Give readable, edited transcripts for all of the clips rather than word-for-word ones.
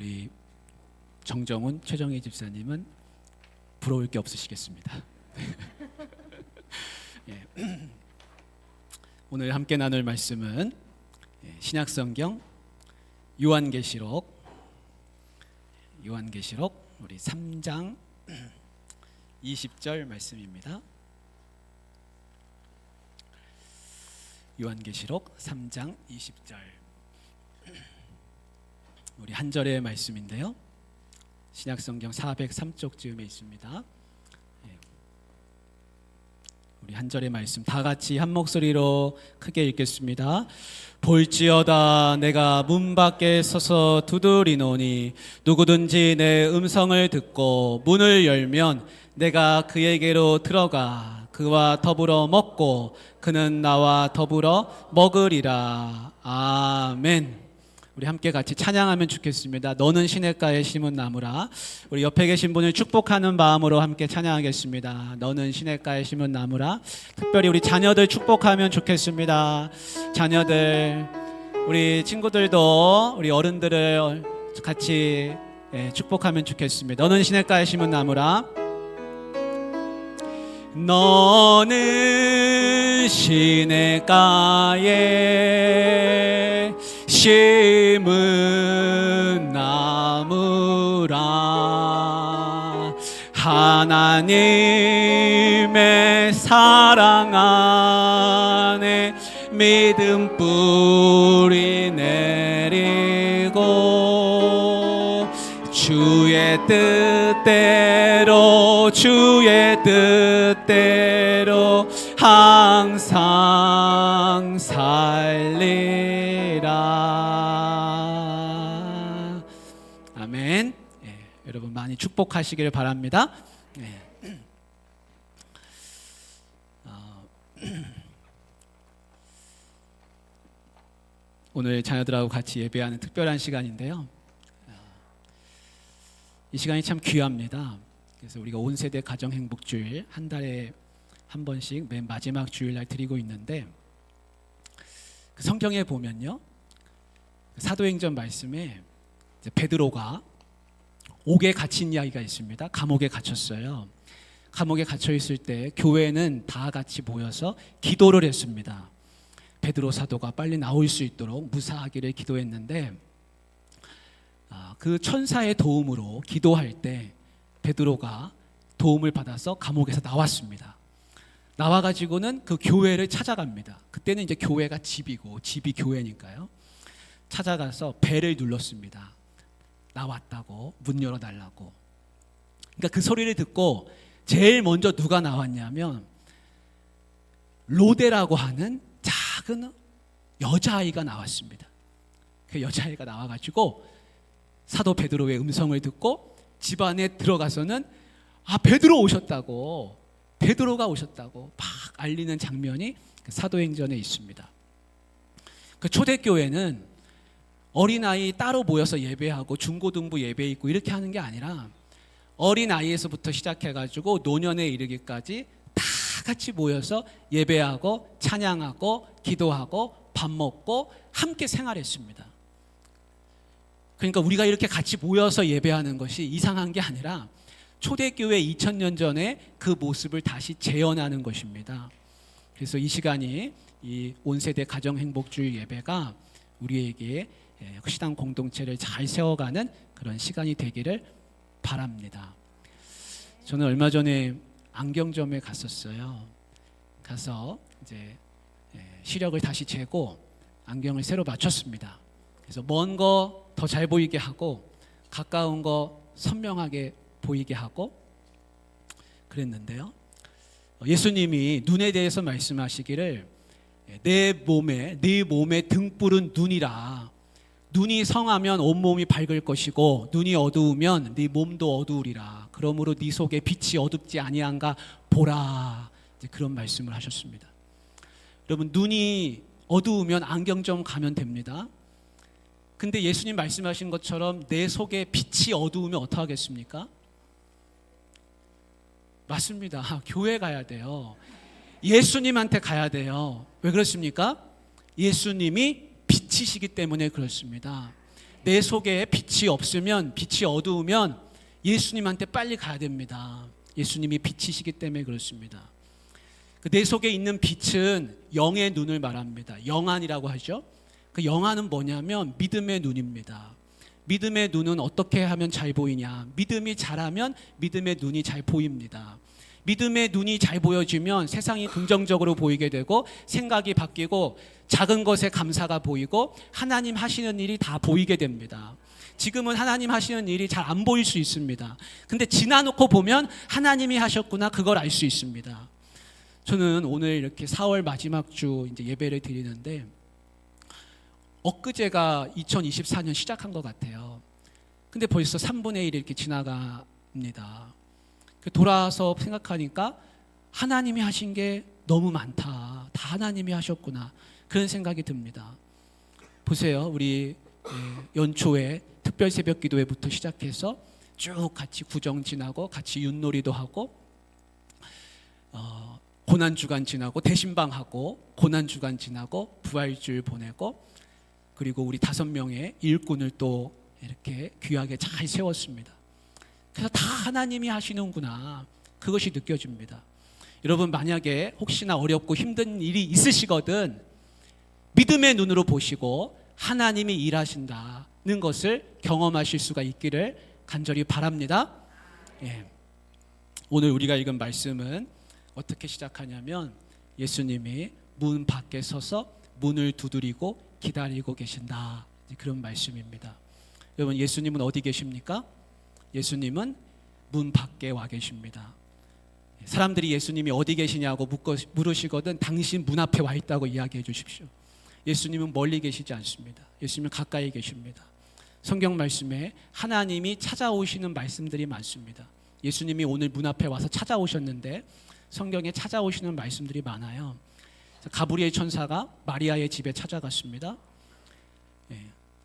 우리 정정훈 최정희 집사님은 부러울 게 없으시겠습니다. 예. 오늘 함께 나눌 말씀은 신약성경 요한계시록 우리 3장 20절 말씀입니다. 요한계시록 3장 20절 우리 한 절의 말씀인데요. 신약성경 403쪽쯤에 있습니다. 우리 한 절의 말씀 다 같이 한 목소리로 크게 읽겠습니다. 볼지어다 내가 문 밖에 서서 두드리노니 누구든지 내 음성을 듣고 문을 열면 내가 그에게로 들어가 그와 더불어 먹고 그는 나와 더불어 먹으리라. 아멘. 우리 함께 같이 찬양하면 좋겠습니다. 너는 시냇가에 심은 나무라. 우리 옆에 계신 분을 축복하는 마음으로 함께 찬양하겠습니다. 너는 시냇가에 심은 나무라. 특별히 우리 자녀들 축복하면 좋겠습니다. 자녀들, 우리 친구들도 우리 어른들을 같이 축복하면 좋겠습니다. 너는 시냇가에 심은 나무라. 너는 시냇가에 심은 나무라. 하나님의 사랑 안에 믿음 뿌리 내리고 주의 뜻대로 항상 살리라. 아멘. 여러분 많이 축복하시길 바랍니다. 오늘 자녀들하고 같이 예배하는 특별한 시간인데요. 이 시간이 참 귀합니다. 그래서 우리가 온 세대 가정 행복주일 한 달에 한 번씩 맨 마지막 주일날 드리고 있는데, 그 성경에 보면요, 사도행전 말씀에 베드로가 옥에 갇힌 이야기가 있습니다. 감옥에 갇혔어요. 감옥에 갇혀 있을 때 교회는 다 같이 모여서 기도를 했습니다. 베드로 사도가 빨리 나올 수 있도록 무사하기를 기도했는데, 그 천사의 도움으로 기도할 때 베드로가 도움을 받아서 감옥에서 나왔습니다. 나와가지고는 그 교회를 찾아갑니다. 그때는 이제 교회가 집이고 집이 교회니까요. 찾아가서 벨을 눌렀습니다. 나왔다고, 문 열어달라고. 그러니까 그 소리를 듣고 제일 먼저 누가 나왔냐면 로데라고 하는 작은 여자아이가 나왔습니다. 그 여자아이가 나와가지고 사도 베드로의 음성을 듣고 집 안에 들어가서는 베드로가 오셨다고 막 알리는 장면이 사도행전에 있습니다. 그 초대교회는 어린아이 따로 모여서 예배하고 중고등부 예배 있고 이렇게 하는 게 아니라 어린아이에서부터 시작해가지고 노년에 이르기까지 다 같이 모여서 예배하고 찬양하고 기도하고 밥 먹고 함께 생활했습니다. 그러니까 우리가 이렇게 같이 모여서 예배하는 것이 이상한 게 아니라 초대교회 2000년 전에 그 모습을 다시 재현하는 것입니다. 그래서 이 시간이 이 온세대 가정행복주의 예배가 우리에게 신앙 공동체를 잘 세워가는 그런 시간이 되기를 바랍니다. 저는 얼마 전에 안경점에 갔었어요. 가서 이제 시력을 다시 재고 안경을 새로 맞췄습니다. 그래서 먼 거 더 잘 보이게 하고 가까운 거 선명하게 보이게 하고 그랬는데요. 예수님이 눈에 대해서 말씀하시기를 네 몸의 등불은 눈이라. 눈이 성하면 온몸이 밝을 것이고 눈이 어두우면 네 몸도 어두우리라. 그러므로 네 속에 빛이 어둡지 아니한가 보라. 이제 그런 말씀을 하셨습니다. 여러분, 눈이 어두우면 안경점 가면 됩니다. 근데 예수님 말씀하신 것처럼 내 속에 빛이 어두우면 어떡하겠습니까? 맞습니다. 교회 가야 돼요. 예수님한테 가야 돼요. 왜 그렇습니까? 예수님이 빛이시기 때문에 그렇습니다. 내 속에 빛이 없으면, 빛이 어두우면 예수님한테 빨리 가야 됩니다. 예수님이 빛이시기 때문에 그렇습니다. 내 속에 있는 빛은 영의 눈을 말합니다. 영안이라고 하죠. 그 영안은 뭐냐면 믿음의 눈입니다. 믿음의 눈은 어떻게 하면 잘 보이냐? 믿음이 잘하면 믿음의 눈이 잘 보입니다. 믿음의 눈이 잘 보여지면 세상이 긍정적으로 보이게 되고 생각이 바뀌고 작은 것에 감사가 보이고 하나님 하시는 일이 다 보이게 됩니다. 지금은 하나님 하시는 일이 잘 안 보일 수 있습니다. 근데 지나놓고 보면 하나님이 하셨구나, 그걸 알 수 있습니다. 저는 오늘 이렇게 4월 마지막 주 이제 예배를 드리는데 엊그제가 2024년 시작한 것 같아요. 근데 벌써 3분의 1이 이렇게 지나갑니다. 돌아와서 생각하니까 하나님이 하신 게 너무 많다. 다 하나님이 하셨구나. 그런 생각이 듭니다. 보세요. 우리 연초에 특별 새벽 기도회부터 시작해서 쭉 같이 구정 지나고 같이 윷놀이도 하고 고난주간 지나고 대신방하고 고난주간 지나고 부활주일 보내고 그리고 우리 5명의 일꾼을 또 이렇게 귀하게 잘 세웠습니다. 그래서 다 하나님이 하시는구나, 그것이 느껴집니다. 여러분, 만약에 혹시나 어렵고 힘든 일이 있으시거든 믿음의 눈으로 보시고 하나님이 일하신다는 것을 경험하실 수가 있기를 간절히 바랍니다. 오늘 우리가 읽은 말씀은 어떻게 시작하냐면 예수님이 문 밖에 서서 문을 두드리고 기다리고 계신다, 그런 말씀입니다. 여러분, 예수님은 어디 계십니까? 예수님은 문 밖에 와 계십니다. 사람들이 예수님이 어디 계시냐고 물으시거든 당신 문 앞에 와 있다고 이야기해 주십시오. 예수님은 멀리 계시지 않습니다. 예수님은 가까이 계십니다. 성경 말씀에 하나님이 찾아오시는 말씀들이 많습니다. 예수님이 오늘 문 앞에 와서 찾아오셨는데 성경에 찾아오시는 말씀들이 많아요. 가브리엘 천사가 마리아의 집에 찾아갔습니다.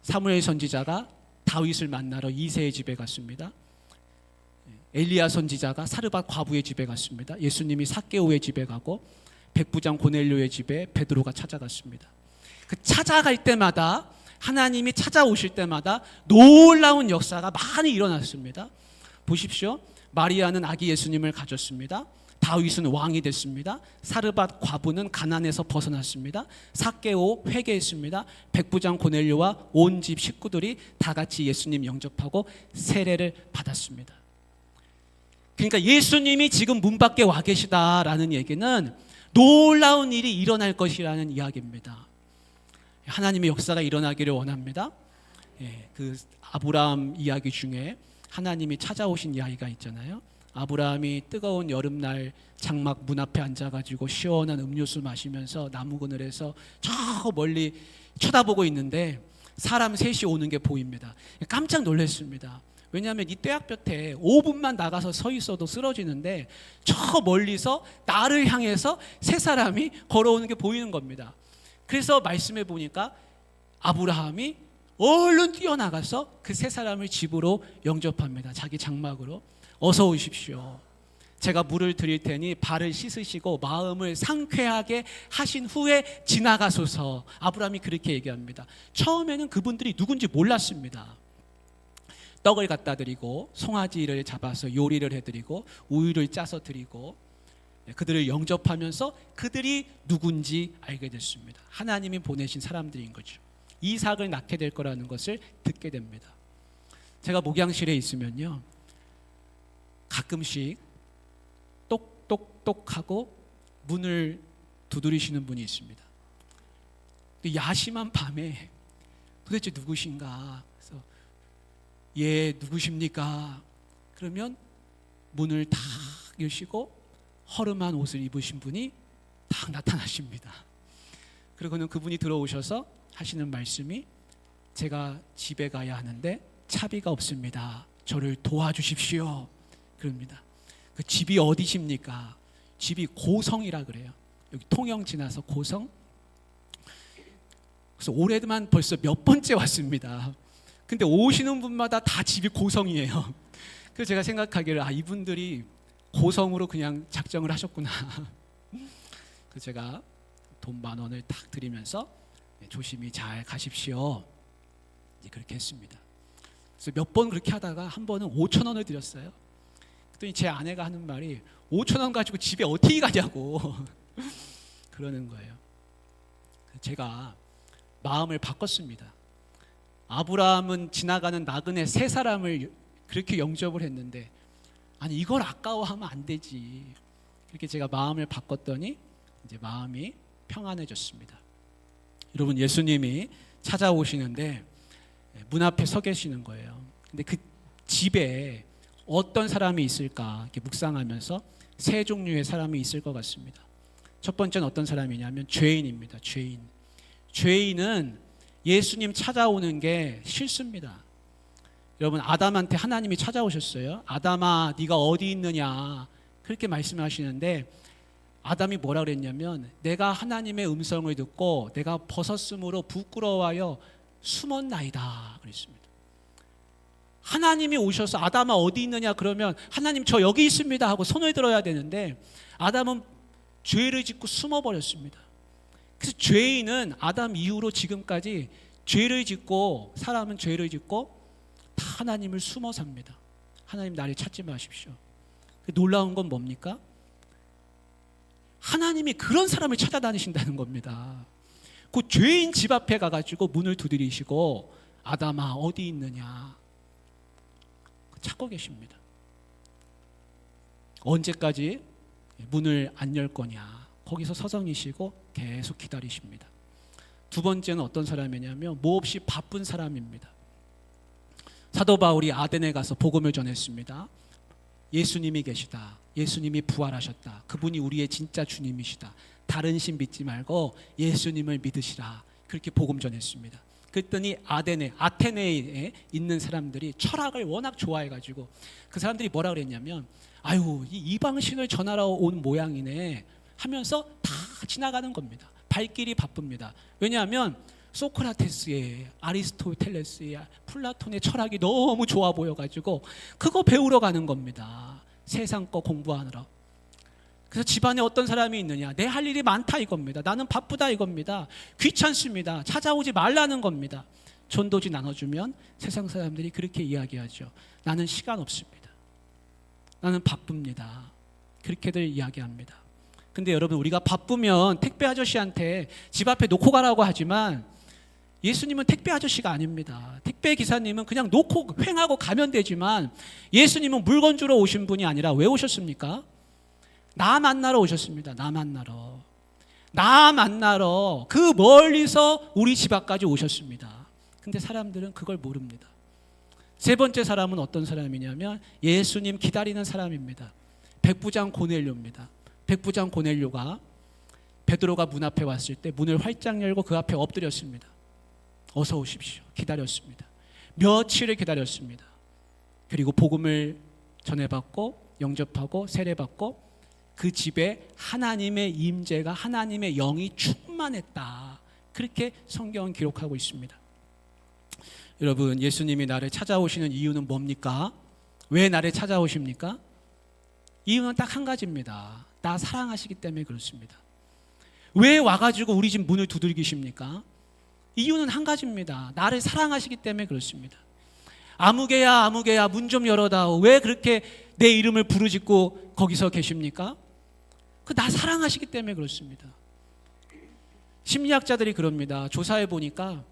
사무엘 선지자가 다윗을 만나러 이새의 집에 갔습니다. 엘리야 선지자가 사르밧 과부의 집에 갔습니다. 예수님이 삭개오의 집에 가고 백부장 고넬료의 집에 베드로가 찾아갔습니다. 그 찾아갈 때마다, 하나님이 찾아오실 때마다 놀라운 역사가 많이 일어났습니다. 보십시오. 마리아는 아기 예수님을 가졌습니다. 다윗은 왕이 됐습니다. 사르밧 과부는 가난에서 벗어났습니다. 삭개오 회개했습니다. 백부장 고넬료와 온 집 식구들이 다 같이 예수님 영접하고 세례를 받았습니다. 그러니까 예수님이 지금 문 밖에 와 계시다라는 얘기는 놀라운 일이 일어날 것이라는 이야기입니다. 하나님의 역사가 일어나기를 원합니다. 그 아브라함 이야기 중에 하나님이 찾아오신 이야기가 있잖아요. 아브라함이 뜨거운 여름날 장막 문 앞에 앉아가지고 시원한 음료수 마시면서 나무 그늘에서 저 멀리 쳐다보고 있는데 사람 셋이 오는 게 보입니다. 깜짝 놀랐습니다. 왜냐하면 이 떼약볕에 5분만 나가서 서 있어도 쓰러지는데 저 멀리서 나를 향해서 세 사람이 걸어오는 게 보이는 겁니다. 그래서 말씀해 보니까 아브라함이 얼른 뛰어나가서 그 세 사람을 집으로 영접합니다. 자기 장막으로. 어서 오십시오. 제가 물을 드릴 테니 발을 씻으시고 마음을 상쾌하게 하신 후에 지나가소서. 아브라함이 그렇게 얘기합니다. 처음에는 그분들이 누군지 몰랐습니다. 떡을 갖다 드리고 송아지를 잡아서 요리를 해드리고 우유를 짜서 드리고 그들을 영접하면서 그들이 누군지 알게 됐습니다. 하나님이 보내신 사람들인 거죠. 이삭을 낳게 될 거라는 것을 듣게 됩니다. 제가 목양실에 있으면요, 가끔씩 똑똑똑 하고 문을 두드리시는 분이 있습니다. 야심한 밤에 도대체 누구신가? 그래서 예, 누구십니까? 그러면 문을 탁 여시고 허름한 옷을 입으신 분이 딱 나타나십니다. 그리고는 그분이 들어오셔서 하시는 말씀이 제가 집에 가야 하는데 차비가 없습니다. 저를 도와주십시오. 그럽니다. 그 집이 어디십니까? 집이 고성이라 그래요. 여기 통영 지나서 고성. 그래서 올해만 벌써 몇 번째 왔습니다. 근데 오시는 분마다 다 집이 고성이에요. 그래서 제가 생각하기를 이분들이 고성으로 그냥 작정을 하셨구나. 그래서 제가 돈 10,000원을 딱 드리면서 조심히 잘 가십시오. 이제 그렇게 했습니다. 그래서 몇 번 그렇게 하다가 한 번은 5천 원을 드렸어요. 그랬더니 제 아내가 하는 말이 5천 원 가지고 집에 어떻게 가냐고 그러는 거예요. 제가 마음을 바꿨습니다. 아브라함은 지나가는 나그네 세 사람을 그렇게 영접을 했는데 아니 이걸 아까워하면 안 되지. 그렇게 제가 마음을 바꿨더니 이제 마음이 평안해졌습니다. 여러분, 예수님이 찾아오시는데 문 앞에 서 계시는 거예요. 근데 그 집에 어떤 사람이 있을까 이렇게 묵상하면서 세 종류의 사람이 있을 것 같습니다. 첫 번째는 어떤 사람이냐면 죄인입니다. 죄인은 예수님 찾아오는 게 싫습니다. 여러분, 아담한테 하나님이 찾아오셨어요. 아담아, 네가 어디 있느냐 그렇게 말씀하시는데 아담이 뭐라 그랬냐면 내가 하나님의 음성을 듣고 내가 벗었으므로 부끄러워하여 숨었나이다 그랬습니다. 하나님이 오셔서 아담아 어디 있느냐 그러면 하나님 저 여기 있습니다 하고 손을 들어야 되는데 아담은 죄를 짓고 숨어버렸습니다. 그래서 죄인은 아담 이후로 지금까지 죄를 짓고 사람은 죄를 짓고 다 하나님을 숨어 삽니다. 하나님 나를 찾지 마십시오. 놀라운 건 뭡니까? 하나님이 그런 사람을 찾아다니신다는 겁니다. 그 죄인 집 앞에 가가지고 문을 두드리시고 아담아 어디 있느냐 찾고 계십니다. 언제까지 문을 안 열 거냐 거기서 서성이시고 계속 기다리십니다. 두 번째는 어떤 사람이냐면 몹시 바쁜 사람입니다. 사도 바울이 아덴에 가서 복음을 전했습니다. 예수님이 계시다. 예수님이 부활하셨다. 그분이 우리의 진짜 주님이시다. 다른 신 믿지 말고 예수님을 믿으시라. 그렇게 복음 전했습니다. 그랬더니 아테네에 있는 사람들이 철학을 워낙 좋아해가지고 그 사람들이 뭐라 그랬냐면 아유 이 이방신을 전하러 온 모양이네 하면서 다 지나가는 겁니다. 발길이 바쁩니다. 왜냐하면 소크라테스의 아리스토텔레스의 플라톤의 철학이 너무 좋아 보여가지고 그거 배우러 가는 겁니다. 세상 거 공부하느라. 그래서 집안에 어떤 사람이 있느냐 내 할 일이 많다 이겁니다. 나는 바쁘다 이겁니다. 귀찮습니다. 찾아오지 말라는 겁니다. 전도지 나눠주면 세상 사람들이 그렇게 이야기하죠. 나는 시간 없습니다. 나는 바쁩니다. 그렇게들 이야기합니다. 근데 여러분 우리가 바쁘면 택배 아저씨한테 집 앞에 놓고 가라고 하지만 예수님은 택배 아저씨가 아닙니다. 택배 기사님은 그냥 놓고 횡하고 가면 되지만 예수님은 물건 주러 오신 분이 아니라 왜 오셨습니까? 나 만나러 오셨습니다. 나 만나러 그 멀리서 우리 집 앞까지 오셨습니다. 근데 사람들은 그걸 모릅니다. 세 번째 사람은 어떤 사람이냐면 예수님 기다리는 사람입니다. 백부장 고넬료입니다. 백부장 고넬료가 베드로가 문 앞에 왔을 때 문을 활짝 열고 그 앞에 엎드렸습니다. 어서 오십시오. 기다렸습니다. 며칠을 기다렸습니다. 그리고 복음을 전해받고 영접하고 세례받고 그 집에 하나님의 임재가 하나님의 영이 충만했다. 그렇게 성경은 기록하고 있습니다. 여러분 예수님이 나를 찾아오시는 이유는 뭡니까? 왜 나를 찾아오십니까? 이유는 딱 한 가지입니다. 나 사랑하시기 때문에 그렇습니다. 왜 와가지고 우리 집 문을 두들기십니까? 이유는 한 가지입니다. 나를 사랑하시기 때문에 그렇습니다. 아무개야 문 좀 열어다오. 왜 그렇게 내 이름을 부르짖고 거기서 계십니까? 나 사랑하시기 때문에 그렇습니다. 심리학자들이 그럽니다. 조사해 보니까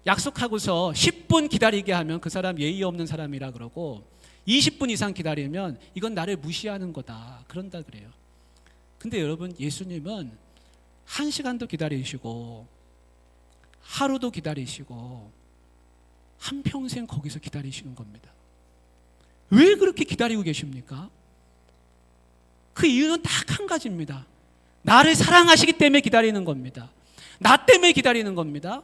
약속하고서 10분 기다리게 하면 그 사람 예의 없는 사람이라 그러고 20분 이상 기다리면 이건 나를 무시하는 거다 그런다 그래요. 근데 여러분 예수님은 1시간도 기다리시고 하루도 기다리시고 한평생 거기서 기다리시는 겁니다. 왜 그렇게 기다리고 계십니까? 그 이유는 딱 한 가지입니다. 나를 사랑하시기 때문에 기다리는 겁니다. 나 때문에 기다리는 겁니다.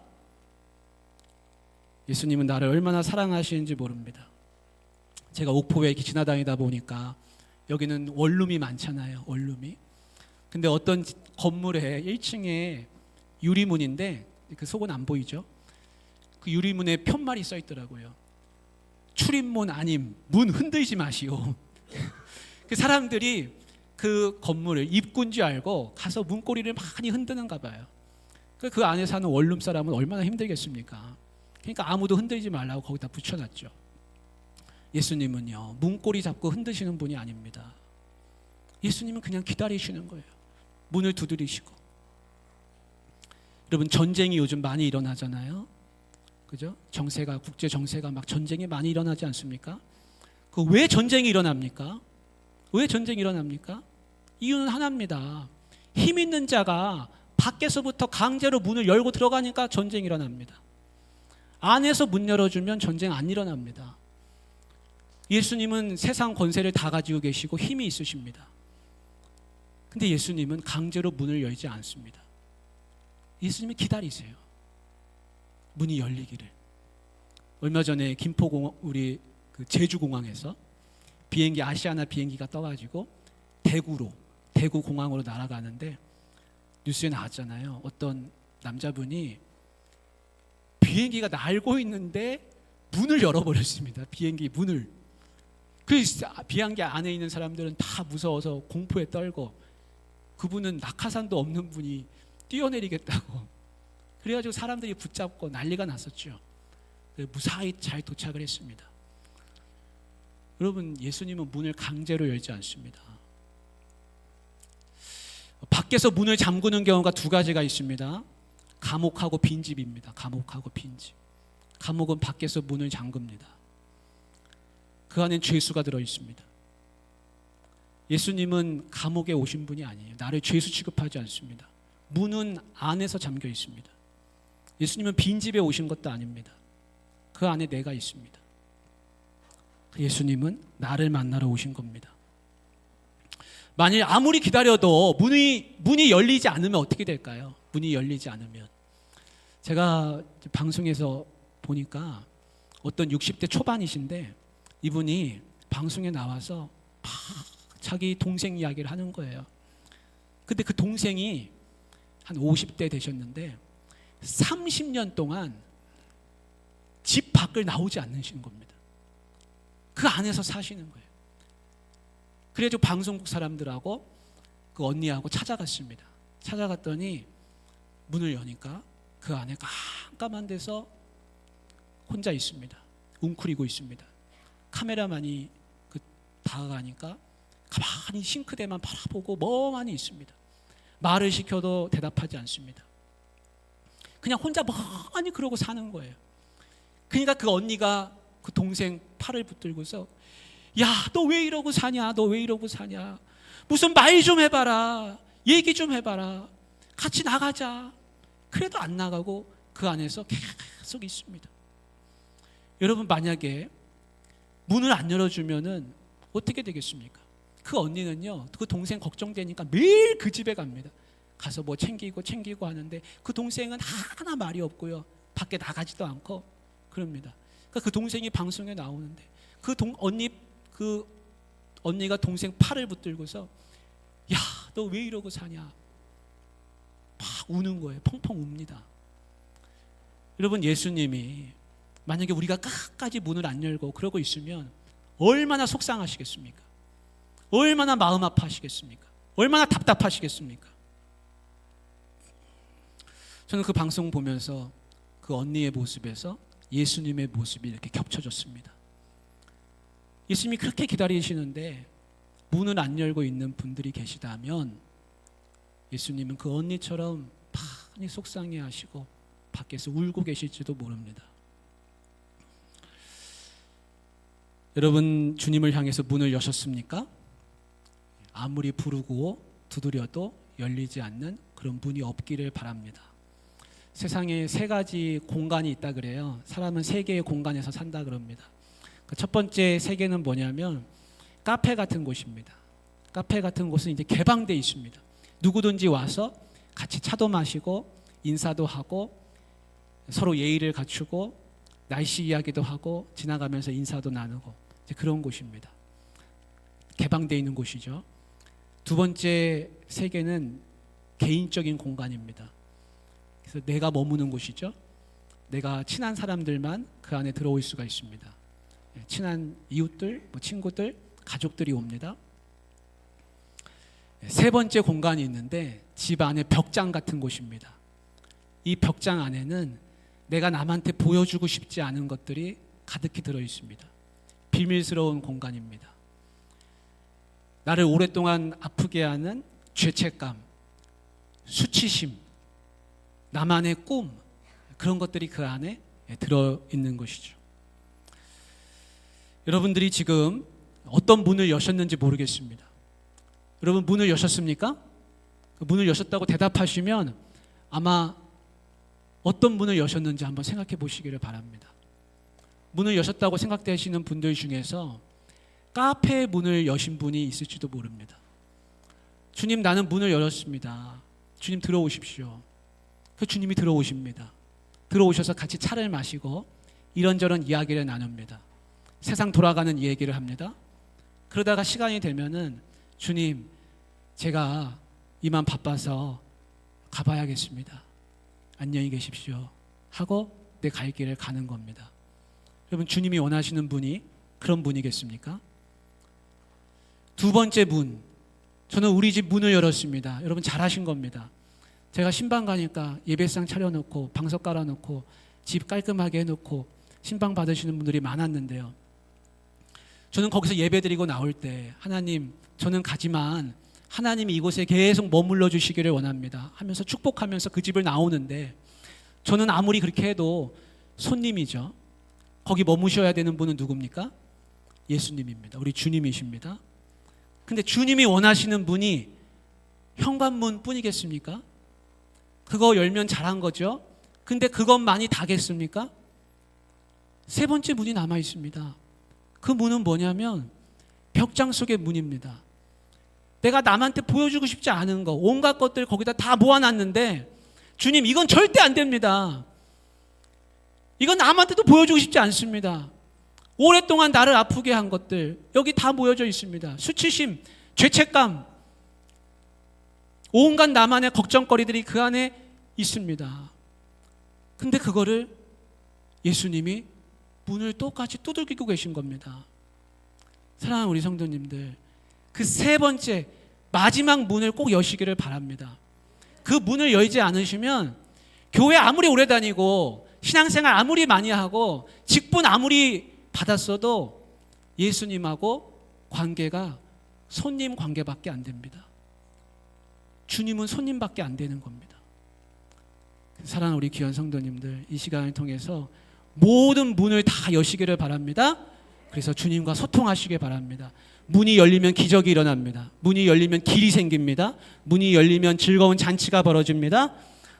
예수님은 나를 얼마나 사랑하시는지 모릅니다. 제가 옥포에 이렇게 지나다니다 보니까 여기는 원룸이 많잖아요. 원룸이. 근데 어떤 건물에 1층에 유리문인데 그 속은 안 보이죠? 그 유리문에 편말이 써 있더라고요. 출입문 아님, 문 흔들지 마시오. 그 사람들이 그 건물을 입구인 줄 알고 가서 문고리를 많이 흔드는가 봐요. 그 안에 사는 원룸 사람은 얼마나 힘들겠습니까? 그러니까 아무도 흔들지 말라고 거기다 붙여놨죠. 예수님은요, 문고리 잡고 흔드시는 분이 아닙니다. 예수님은 그냥 기다리시는 거예요. 문을 두드리시고. 여러분, 전쟁이 요즘 많이 일어나잖아요. 그죠? 정세가, 국제 정세가 막 전쟁이 많이 일어나지 않습니까? 그 왜 전쟁이 일어납니까? 왜 전쟁이 일어납니까? 이유는 하나입니다. 힘 있는 자가 밖에서부터 강제로 문을 열고 들어가니까 전쟁이 일어납니다. 안에서 문 열어주면 전쟁 안 일어납니다. 예수님은 세상 권세를 다 가지고 계시고 힘이 있으십니다. 근데 예수님은 강제로 문을 열지 않습니다. 예수님이 기다리세요. 문이 열리기를. 얼마 전에 김포공항, 우리 그 제주공항에서 비행기, 아시아나 비행기가 떠가지고 대구 공항으로 날아가는데 뉴스에 나왔잖아요. 어떤 남자분이 비행기가 날고 있는데 문을 열어버렸습니다. 비행기 문을. 그 비행기 안에 있는 사람들은 다 무서워서 공포에 떨고, 그분은 낙하산도 없는 분이 뛰어내리겠다고 그래가지고 사람들이 붙잡고 난리가 났었죠. 무사히 잘 도착을 했습니다. 여러분, 예수님은 문을 강제로 열지 않습니다. 밖에서 문을 잠그는 경우가 두 가지가 있습니다. 감옥하고 빈집입니다. 감옥하고 빈집. 감옥은 밖에서 문을 잠깁니다. 그 안엔 죄수가 들어 있습니다. 예수님은 감옥에 오신 분이 아니에요. 나를 죄수 취급하지 않습니다. 문은 안에서 잠겨 있습니다. 예수님은 빈집에 오신 것도 아닙니다. 그 안에 내가 있습니다. 예수님은 나를 만나러 오신 겁니다. 만일 아무리 기다려도 문이 열리지 않으면 어떻게 될까요? 문이 열리지 않으면. 제가 방송에서 보니까 어떤 60대 초반이신데 이분이 방송에 나와서 막 자기 동생 이야기를 하는 거예요. 근데 그 동생이 한 50대 되셨는데 30년 동안 집 밖을 나오지 않으시는 겁니다. 그 안에서 사시는 거예요. 그래서 방송국 사람들하고 그 언니하고 찾아갔습니다. 찾아갔더니 문을 여니까 그 안에 깜깜한 데서 혼자 있습니다. 웅크리고 있습니다. 카메라만이 다가가니까 가만히 싱크대만 바라보고 멍하니 있습니다. 말을 시켜도 대답하지 않습니다. 그냥 혼자 멍하니 그러고 사는 거예요. 그러니까 그 언니가 그 동생 팔을 붙들고서, 야, 너 왜 이러고 사냐? 너 왜 이러고 사냐? 무슨 말 좀 해봐라. 얘기 좀 해봐라. 같이 나가자. 그래도 안 나가고 그 안에서 계속 있습니다. 여러분, 만약에 문을 안 열어주면은 어떻게 되겠습니까? 그 언니는요, 그 동생 걱정되니까 매일 그 집에 갑니다. 가서 뭐 챙기고 하는데 그 동생은 하나 말이 없고요, 밖에 나가지도 않고 그럽니다. 그러니까 그 동생이 방송에 나오는데 그 언니가 동생 팔을 붙들고서, 야, 너 왜 이러고 사냐? 막 우는 거예요. 펑펑 웁니다. 여러분, 예수님이 만약에 우리가 끝까지 문을 안 열고 그러고 있으면 얼마나 속상하시겠습니까? 얼마나 마음 아파하시겠습니까? 얼마나 답답하시겠습니까? 저는 그 방송 보면서 그 언니의 모습에서 예수님의 모습이 이렇게 겹쳐졌습니다. 예수님이 그렇게 기다리시는데 문을 안 열고 있는 분들이 계시다면 예수님은 그 언니처럼 많이 속상해하시고 밖에서 울고 계실지도 모릅니다. 여러분, 주님을 향해서 문을 여셨습니까? 아무리 부르고 두드려도 열리지 않는 그런 문이 없기를 바랍니다. 세상에 세 가지 공간이 있다 그래요. 사람은 세 개의 공간에서 산다 그럽니다. 첫 번째 세계는 뭐냐면 카페 같은 곳입니다. 카페 같은 곳은 이제 개방되어 있습니다. 누구든지 와서 같이 차도 마시고 인사도 하고 서로 예의를 갖추고 날씨 이야기도 하고 지나가면서 인사도 나누고 이제 그런 곳입니다. 개방되어 있는 곳이죠. 두 번째 세계는 개인적인 공간입니다. 그래서 내가 머무는 곳이죠. 내가 친한 사람들만 그 안에 들어올 수가 있습니다. 친한 이웃들, 친구들, 가족들이 옵니다. 세 번째 공간이 있는데 집 안에 벽장 같은 곳입니다. 이 벽장 안에는 내가 남한테 보여주고 싶지 않은 것들이 가득히 들어 있습니다. 비밀스러운 공간입니다. 나를 오랫동안 아프게 하는 죄책감, 수치심, 나만의 꿈, 그런 것들이 그 안에 들어 있는 것이죠. 여러분들이 지금 어떤 문을 여셨는지 모르겠습니다. 여러분 문을 여셨습니까? 그 문을 여셨다고 대답하시면 아마 어떤 문을 여셨는지 한번 생각해 보시기를 바랍니다. 문을 여셨다고 생각되시는 분들 중에서 카페의 문을 여신 분이 있을지도 모릅니다. 주님, 나는 문을 열었습니다. 주님 들어오십시오. 그 주님이 들어오십니다. 들어오셔서 같이 차를 마시고 이런저런 이야기를 나눕니다. 세상 돌아가는 얘기를 합니다. 그러다가 시간이 되면은 주님, 제가 이만 바빠서 가봐야겠습니다. 안녕히 계십시오 하고 내 갈 길을 가는 겁니다. 여러분, 주님이 원하시는 분이 그런 분이겠습니까? 두 번째 문, 저는 우리 집 문을 열었습니다. 여러분 잘하신 겁니다. 제가 신방 가니까 예배상 차려놓고 방석 깔아놓고 집 깔끔하게 해놓고 신방 받으시는 분들이 많았는데요. 저는 거기서 예배드리고 나올 때 하나님, 저는 가지만 하나님이 이곳에 계속 머물러 주시기를 원합니다 하면서 축복하면서 그 집을 나오는데, 저는 아무리 그렇게 해도 손님이죠. 거기 머무셔야 되는 분은 누굽니까? 예수님입니다. 우리 주님이십니다. 근데 주님이 원하시는 분이 현관문 뿐이겠습니까? 그거 열면 잘한 거죠. 근데 그것만이 다겠습니까? 세 번째 문이 남아 있습니다. 그 문은 뭐냐면 벽장 속의 문입니다. 내가 남한테 보여주고 싶지 않은 거, 온갖 것들 거기다 다 모아놨는데 주님, 이건 절대 안 됩니다. 이건 남한테도 보여주고 싶지 않습니다. 오랫동안 나를 아프게 한 것들 여기 다 모여져 있습니다. 수치심, 죄책감, 온갖 나만의 걱정거리들이 그 안에 있습니다. 근데 그거를 예수님이 문을 똑같이 두들기고 계신 겁니다. 사랑하는 우리 성도님들, 그 세 번째 마지막 문을 꼭 여시기를 바랍니다. 그 문을 열지 않으시면 교회 아무리 오래 다니고 신앙생활 아무리 많이 하고 직분 아무리 받았어도 예수님하고 관계가 손님 관계밖에 안 됩니다. 주님은 손님밖에 안 되는 겁니다. 사랑하는 우리 귀한 성도님들, 이 시간을 통해서 모든 문을 다 여시기를 바랍니다. 그래서 주님과 소통하시길 바랍니다. 문이 열리면 기적이 일어납니다. 문이 열리면 길이 생깁니다. 문이 열리면 즐거운 잔치가 벌어집니다.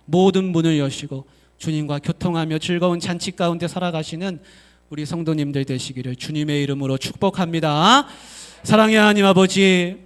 모든 문을 여시고 주님과 교통하며 즐거운 잔치 가운데 살아가시는 우리 성도님들 되시기를 주님의 이름으로 축복합니다. 사랑의 하나님 아버지,